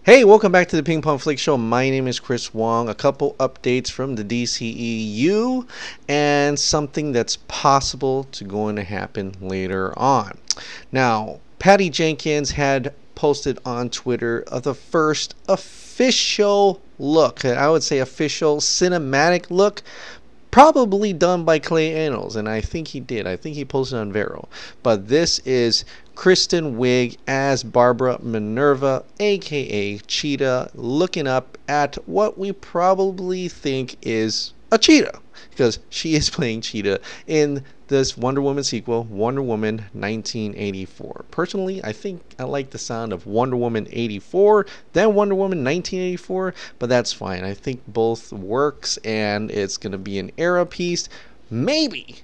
Hey, welcome back to the Ping Pong Flick Show. My name is Chris Wong. A couple updates from the DCEU and something that's possible to going to happen later on. Now, Patty Jenkins had posted on Twitter of the first official look, and I would say official cinematic look, probably done by Clay Annals, and I think he did. I think he posted on Vero. But this is Kristen Wiig as Barbara Minerva, aka Cheetah, looking up at what we probably think is a cheetah, because she is playing Cheetah in this Wonder Woman sequel, Wonder Woman 1984. Personally, I think I like the sound of Wonder Woman 84 than Wonder Woman 1984, but that's fine. I think both works, and it's going to be an era piece. Maybe,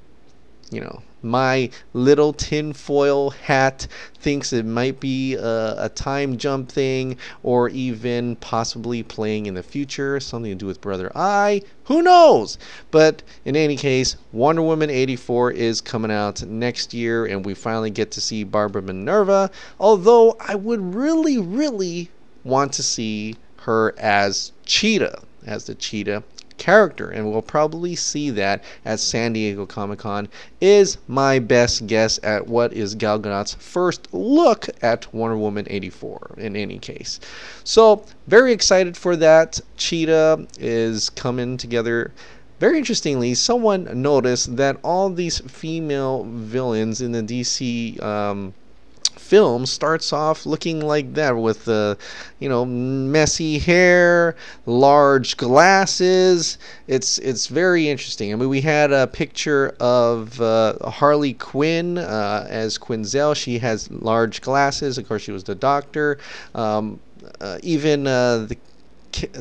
my little tinfoil hat thinks it might be a time jump thing, or even possibly playing in the future, something to do with Brother Eye. Who knows? But in any case, Wonder Woman 84 is coming out next year, and we finally get to see Barbara Minerva, although I would really want to see her as Cheetah, as the Cheetah character, and we'll probably see that at San Diego Comic-Con, is my best guess at what is Gal Gadot's first look at Wonder Woman 84 in any case. So very excited for that. Cheetah is coming together. Very interestingly, someone noticed that all these female villains in the DC film starts off looking like that, with messy hair, large glasses. It's very interesting. I mean, we had a picture of Harley Quinn as Quinzel. She has large glasses. Of course, she was the Doctor. Even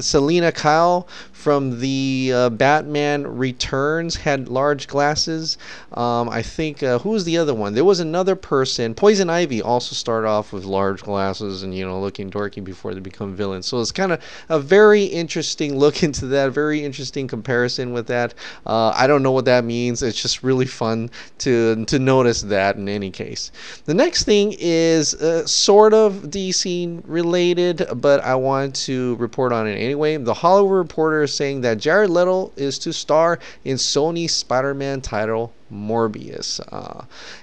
Selena Kyle from the Batman Returns had large glasses. I think, who was the other one? There was another person. Poison Ivy also started off with large glasses and, looking dorky before they become villains. So it's kind of a very interesting look into that, very interesting comparison with that. I don't know what that means. It's just really fun to notice that in any case. The next thing is sort of DC related, but I want to report on it anyway. The Hollywood Reporter is saying that Jared Leto is to star in Sony's Spider-Man title Morbius,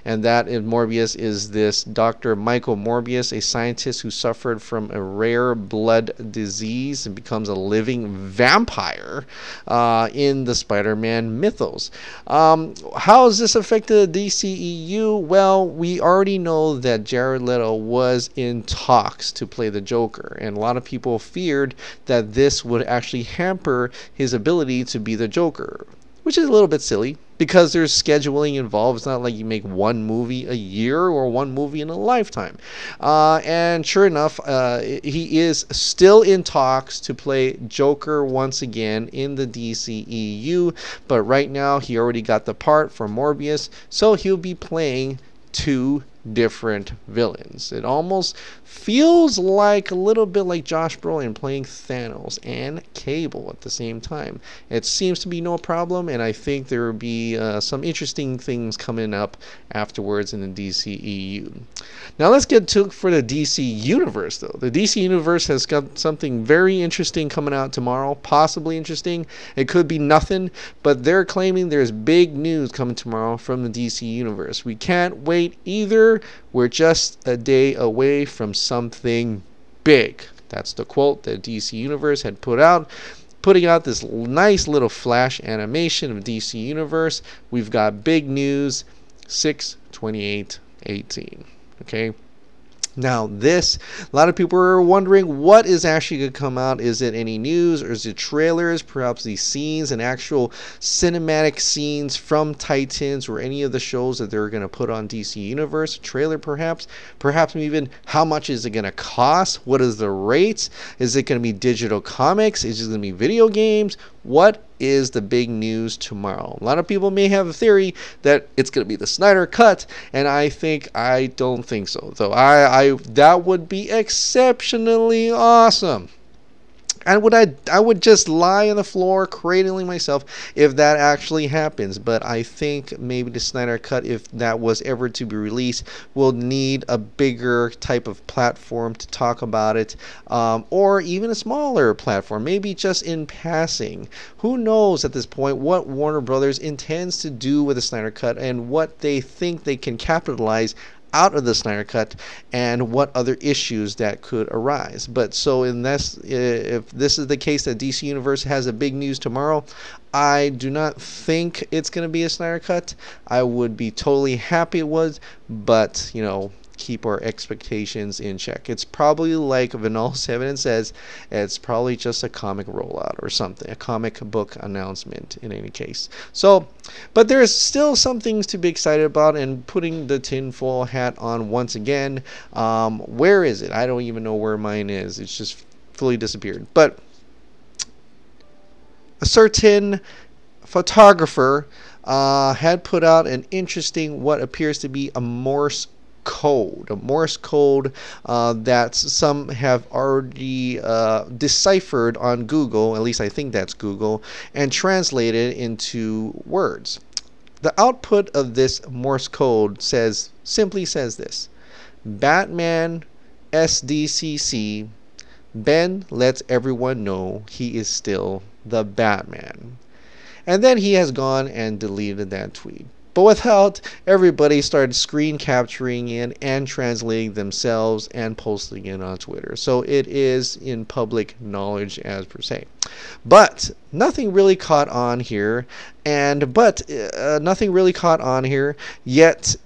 and that in Morbius is this Dr. Michael Morbius, a scientist who suffered from a rare blood disease and becomes a living vampire in the Spider-Man mythos. How has this affected the DCEU? Well, we already know that Jared Leto was in talks to play the Joker, and a lot of people feared that this would actually hamper his ability to be the Joker, which is a little bit silly, because there's scheduling involved. It's not like you make one movie a year or one movie in a lifetime. And sure enough, he is still in talks to play Joker once again in the DCEU. But right now, he already got the part for Morbius, so he'll be playing two different villains. It almost feels like a little bit like Josh Brolin playing Thanos and Cable at the same time. It seems to be no problem, and I think there will be some interesting things coming up afterwards in the DCEU. Now let's get to for the DC Universe, though. The DC Universe has got something very interesting coming out tomorrow, possibly interesting. It could be nothing, but they're claiming there's big news coming tomorrow from the DC Universe. We can't wait either. We're just a day away from something big. That's the quote that DC Universe had putting out this nice little flash animation of DC Universe. We've got big news, 6/28/18. Okay. Now this, a lot of people are wondering what is actually going to come out. Is it any news, or is it trailers, perhaps these scenes and actual cinematic scenes from Titans or any of the shows that they're going to put on DC Universe? A trailer perhaps even how much is it going to cost? What is the rates? Is it going to be digital comics? Is it going to be video games? What is the big news tomorrow? A lot of people may have a theory that it's going to be the Snyder Cut, and I don't think so. So that would be exceptionally awesome. I would just lie on the floor cradling myself if that actually happens. But I think maybe the Snyder Cut, if that was ever to be released, will need a bigger type of platform to talk about it, or even a smaller platform, maybe just in passing. Who knows at this point what Warner Brothers intends to do with the Snyder Cut and what they think they can capitalize out of the Snyder Cut and what other issues that could arise. But so in this, if this is the case that DC Universe has a big news tomorrow, I do not think it's going to be a Snyder Cut. I would be totally happy it was, but you know, keep our expectations in check. It's probably like Vinyl 7 says, it's probably just a comic rollout or something, a comic book announcement in any case. So, but there's still some things to be excited about, and putting the tinfoil hat on once again. Where is it? I don't even know where mine is. It's just fully disappeared. But a certain photographer had put out an interesting, what appears to be a Morse code that some have already deciphered on Google, at least I think that's Google, and translated into words. The output of this Morse code simply says this: Batman SDCC, Ben lets everyone know he is still the Batman. And then he has gone and deleted that tweet. But without, everybody started screen capturing it and translating themselves and posting it on Twitter. So it is in public knowledge as per se. But nothing really caught on here, yet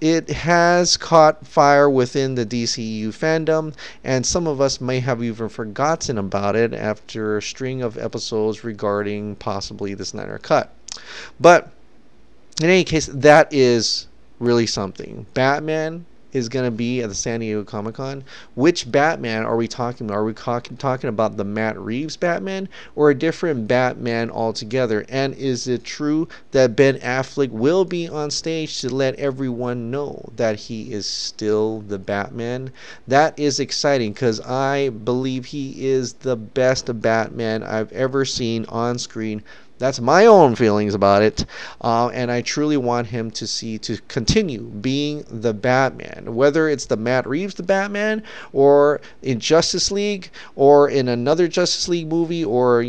it has caught fire within the DCEU fandom, and some of us may have even forgotten about it after a string of episodes regarding possibly the Snyder Cut. But in any case, that is really something. Batman is going to be at the San Diego Comic-Con. Which Batman are we talking about? Are we talking about the Matt Reeves Batman or a different Batman altogether? And is it true that Ben Affleck will be on stage to let everyone know that he is still the Batman? That is exciting because I believe he is the best Batman I've ever seen on screen. That's my own feelings about it, and I truly want him to continue being the Batman, whether it's the Matt Reeves the Batman, or in Justice League, or in another Justice League movie, or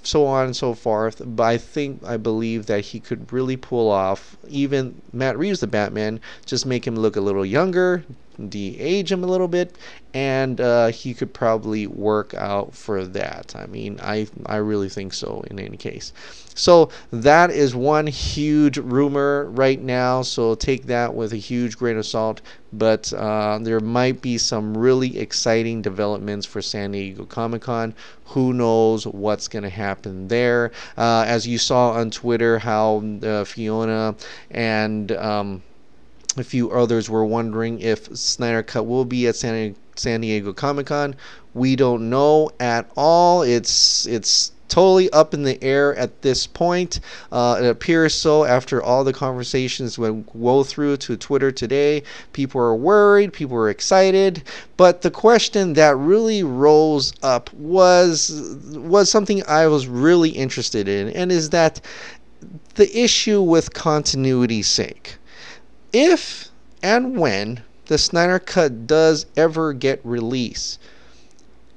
so on and so forth. But I believe that he could really pull off even Matt Reeves the Batman, just make him look a little younger, de-age him a little bit, and he could probably work out for that. I mean, I really think so in any case. So that is one huge rumor right now, so take that with a huge grain of salt. But there might be some really exciting developments for San Diego Comic-Con. Who knows what's going to happen there? As you saw on Twitter, how Fiona and a few others were wondering if Snyder Cut will be at San Diego Comic-Con. We don't know at all. It's totally up in the air at this point. It appears so after all the conversations we go through to Twitter today. People are worried, people are excited, but the question that really rose up was something I was really interested in, and is that the issue with continuity's sake. If and when the Snyder Cut does ever get released,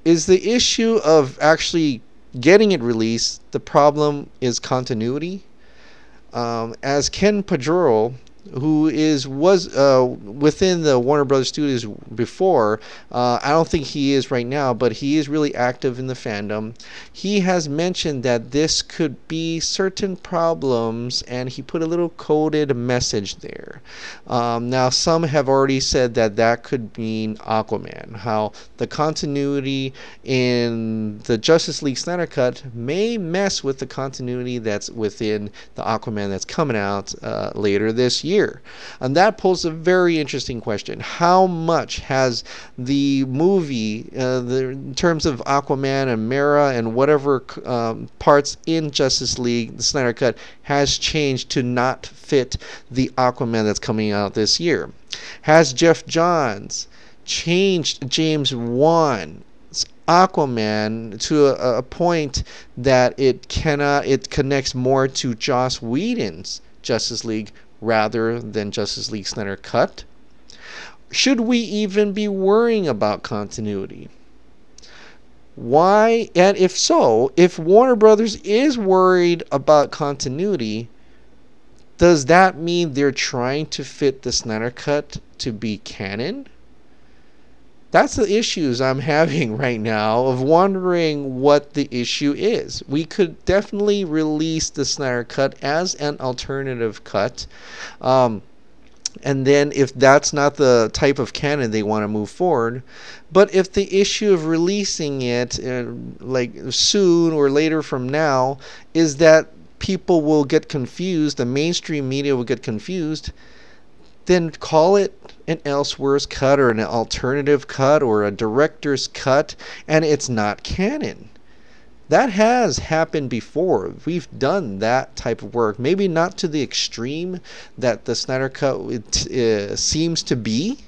is the issue of actually getting it released the problem is continuity? As Ken Padroro, who was within the Warner Brothers Studios before, I don't think he is right now, but he is really active in the fandom. He has mentioned that this could be certain problems, and he put a little coded message there. Now, some have already said that could mean Aquaman, how the continuity in the Justice League Snyder Cut may mess with the continuity that's within the Aquaman that's coming out later this year. And that poses a very interesting question. How much has the movie, in terms of Aquaman and Mera and whatever parts in Justice League, the Snyder Cut, has changed to not fit the Aquaman that's coming out this year? Has Jeff Johns changed James Wan's Aquaman to a point that it connects more to Joss Whedon's Justice League rather than Justice League Snyder Cut? Should we even be worrying about continuity? Why? And if so, if Warner Brothers is worried about continuity, does that mean they're trying to fit the Snyder Cut to be canon? That's the issues I'm having right now, of wondering what the issue is. We could definitely release the Snyder Cut as an alternative cut. And then if that's not the type of canon they want to move forward, but if the issue of releasing it like soon or later from now is that people will get confused, the mainstream media will get confused, then call it an Elseworlds cut or an alternative cut or a director's cut, and it's not canon. That has happened before. We've done that type of work. Maybe not to the extreme that the Snyder Cut seems to be,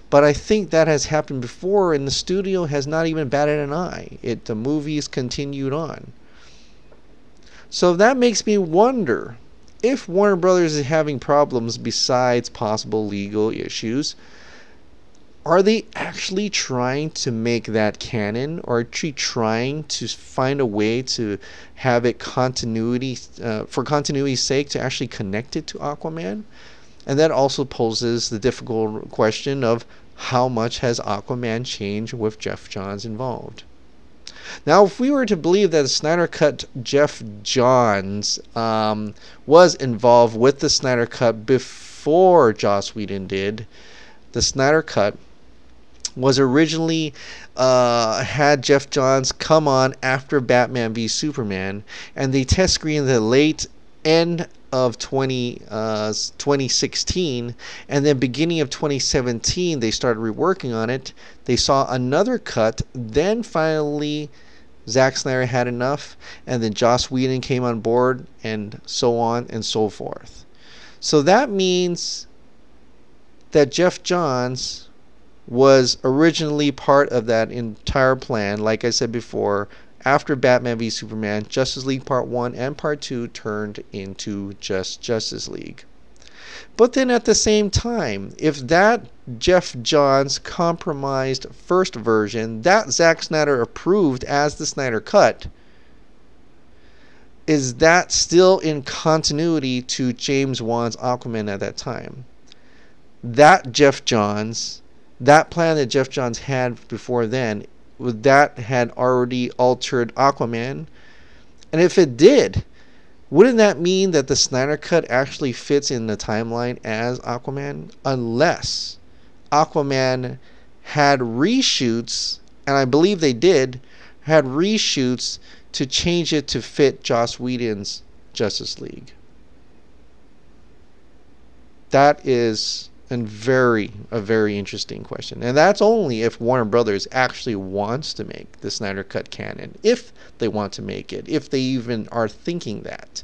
but I think that has happened before, and the studio has not even batted an eye. The movies continued on. So that makes me wonder, if Warner Brothers is having problems besides possible legal issues, are they actually trying to make that canon, or actually trying to find a way to have it continuity, for continuity's sake, to actually connect it to Aquaman? And that also poses the difficult question of how much has Aquaman changed with Geoff Johns involved? Now, if we were to believe that the Snyder Cut Geoff Johns was involved with the Snyder Cut before Joss Whedon did, the Snyder Cut was originally had Geoff Johns come on after Batman v Superman, and they test screened the late end of 2016, and then beginning of 2017 they started reworking on it. They saw another cut, then finally Zack Snyder had enough, and then Joss Whedon came on board, and so on and so forth. So that means that Geoff Johns was originally part of that entire plan. Like I said before, after Batman v Superman, Justice League Part 1 and Part 2 turned into just Justice League. But then at the same time, if that Geoff Johns compromised first version that Zack Snyder approved as the Snyder Cut, is that still in continuity to James Wan's Aquaman at that time? That Geoff Johns, that plan that Geoff Johns had before then, that had already altered Aquaman? And if it did, wouldn't that mean that the Snyder Cut actually fits in the timeline as Aquaman? Unless Aquaman had reshoots, and I believe they did, had reshoots to change it to fit Joss Whedon's Justice League. That is a very interesting question. And that's only if Warner Brothers actually wants to make the Snyder Cut canon. If they want to make it. If they even are thinking that.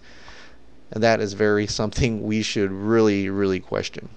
And that is something we should really question.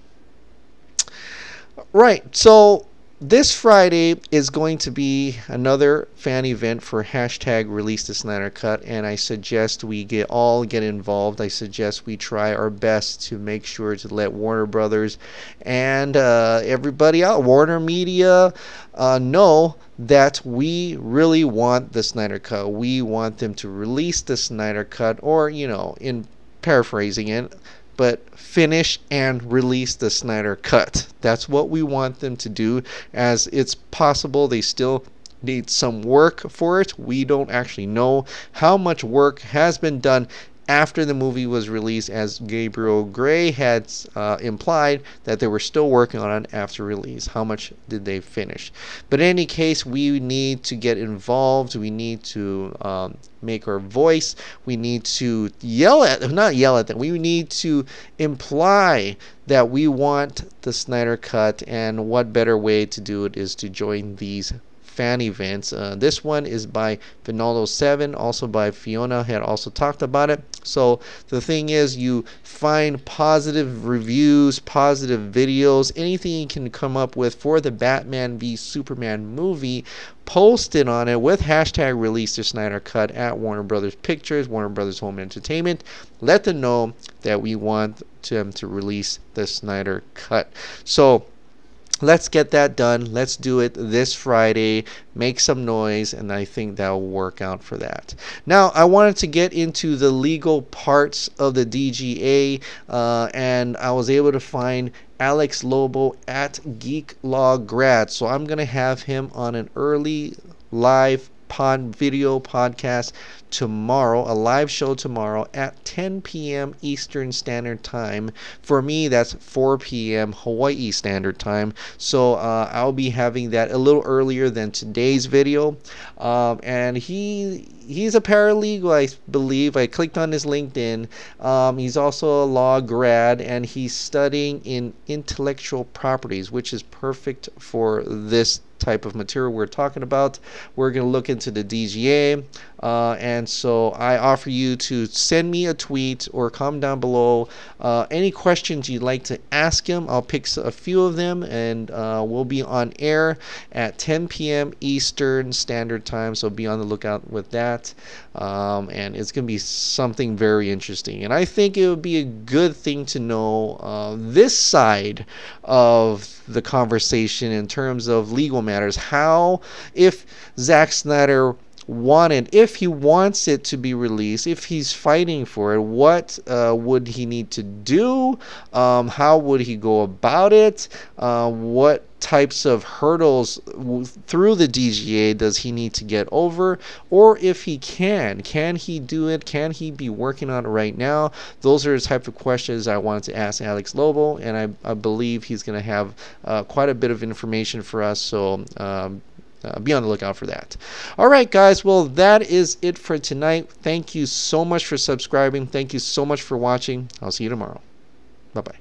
Right, so this Friday is going to be another fan event for hashtag Release the Snyder Cut, and I suggest we all get involved. I suggest we try our best to make sure to let Warner Brothers and everybody out, Warner Media, know that we really want the Snyder Cut. We want them to release the Snyder Cut, or, in paraphrasing it, but finish and release the Snyder Cut. That's what we want them to do, as it's possible they still need some work for it. We don't actually know how much work has been done after the movie was released, as Gabriel Gray had implied that they were still working on it after release. How much did they finish? But in any case, we need to get involved. We need to make our voice. We need to not yell at them. We need to imply that we want the Snyder Cut, and what better way to do it is to join these fan events. This one is by Vinaldo7, also by Fiona, had also talked about it. So the thing is, you find positive reviews, positive videos, anything you can come up with for the Batman v Superman movie, post it on it with hashtag release the Snyder Cut at Warner Brothers Pictures, Warner Brothers Home Entertainment. Let them know that we want them to release the Snyder Cut. So let's get that done. Let's do it this Friday. Make some noise, and I think that will work out for that. Now, I wanted to get into the legal parts of the DGA, and I was able to find Alex Lobo at Geek Law Grad. So I'm going to have him on an early live video podcast tomorrow, a live show tomorrow at 10 p.m. Eastern Standard Time. For me, that's 4 p.m. Hawaii Standard Time. So I'll be having that a little earlier than today's video. And he's a paralegal, I believe. I clicked on his LinkedIn. He's also a law grad, and he's studying in intellectual properties, which is perfect for this type of material we're talking about. We're going to look into the DGA, and so I offer you to send me a tweet or comment down below any questions you'd like to ask him. I'll pick a few of them, and we'll be on air at 10 p.m. Eastern Standard Time, so be on the lookout with that. And it's going to be something very interesting, and I think it would be a good thing to know this side of the conversation in terms of legal matters. How, if Zack Snyder if he wants it to be released, if he's fighting for it, what would he need to do? How would he go about it? What types of hurdles through the DGA does he need to get over? Or if he can he do it? Can he be working on it right now? Those are the type of questions I wanted to ask Alex Lobo, and I believe he's going to have quite a bit of information for us. So be on the lookout for that. All right, guys. Well, that is it for tonight. Thank you so much for subscribing. Thank you so much for watching. I'll see you tomorrow. Bye-bye.